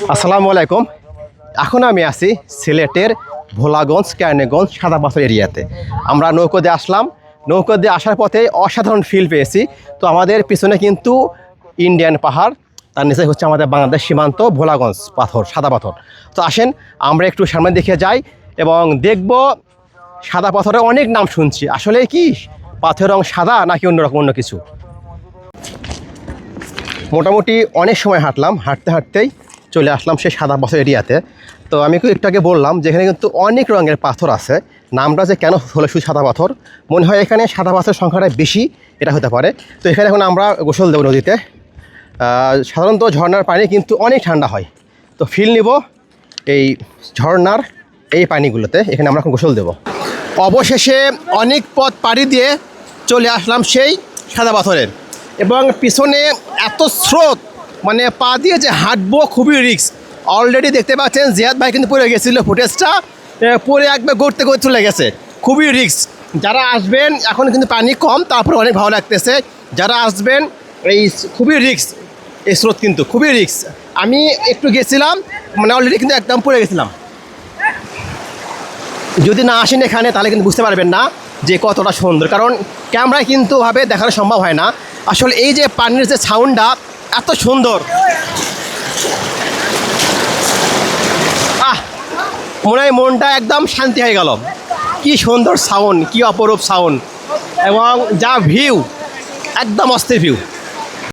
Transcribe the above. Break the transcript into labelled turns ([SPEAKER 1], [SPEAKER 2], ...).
[SPEAKER 1] আসসালামু আলাইকুম। এখন আমি আছি সিলেটের ভোলাগঞ্জ ক্যানেগঞ্জ সাদা পাথর এরিয়াতে। আমরা নৌকো দিয়ে আসলাম। নৌকো দিয়ে আসার পথে অসাধারণ ফিল পেয়েছি। তো আমাদের পিছনে কিন্তু ইন্ডিয়ান পাহাড়, তার নিচে হচ্ছে আমাদের বাংলাদেশ সীমান্ত ভোলাগঞ্জ পাথর, সাদা পাথর। তো আসেন আমরা একটু সামনের দিকে যাই এবং দেখব সাদা পাথরের অনেক নাম শুনছি, আসলে কি পাথরের রং সাদা নাকি অন্যরকম অন্য কিছু। মোটামুটি অনেক সময় হাঁটলাম, হাঁটতে হাঁটতেই চলে আসলাম সেই সাদা পাথর এরিয়াতে। তো আমি একটু আগে বললাম যে এখানে কিন্তু অনেক রঙের পাথর আছে। নামটা যে কেন হলো শুধু সাদা পাথর, মনে হয় এখানে সাদা পাথরের সংখ্যাটা বেশি, এটা হতে পারে। তো এখানে এখন আমরা গোসল দেবো নদীতে। সাধারণত ঝর্নার পানি কিন্তু অনেক ঠান্ডা হয়, তো ফিল নিব এই ঝর্নার এই পানিগুলোতে। এখানে আমরা এখন গোসল দেবো। অবশেষে অনেক পথ পাড়ি দিয়ে চলে আসলাম সেই সাদা পাথরের, এবং পিছনে এত স্রোত, মানে পা দিয়ে যে হাঁটবো খুবই রিস্ক। অলরেডি দেখতে পাচ্ছেন জিয়াদ ভাই কিন্তু পড়ে গেছিলো, ফুটেজটা পরে একবার গড়তে গড়তে চলে গেছে। খুবই রিস্ক। যারা আসবেন, এখন কিন্তু পানি কম, তারপরে অনেক ভালো লাগতেছে। যারা আসবেন এই খুবই রিস্ক, এই স্রোত কিন্তু খুবই রিস্ক। আমি একটু গেছিলাম, মানে অলরেডি কিন্তু একদম পড়ে গেছিলাম। যদি না আসেন এখানে তাহলে কিন্তু বুঝতে পারবেন না যে কতটা সুন্দর, কারণ ক্যামেরায় কিন্তু ওভাবে দেখানো সম্ভব হয় না। আসলে এই যে পানির যে সাউন্ডটা এত সুন্দর, মনে হয় মনটা একদম শান্তি হয়ে গেল। কি সুন্দর সাউন্ড, কি অপরূপ সাউন্ড, এবং যা ভিউ, একদম অস্থির ভিউ।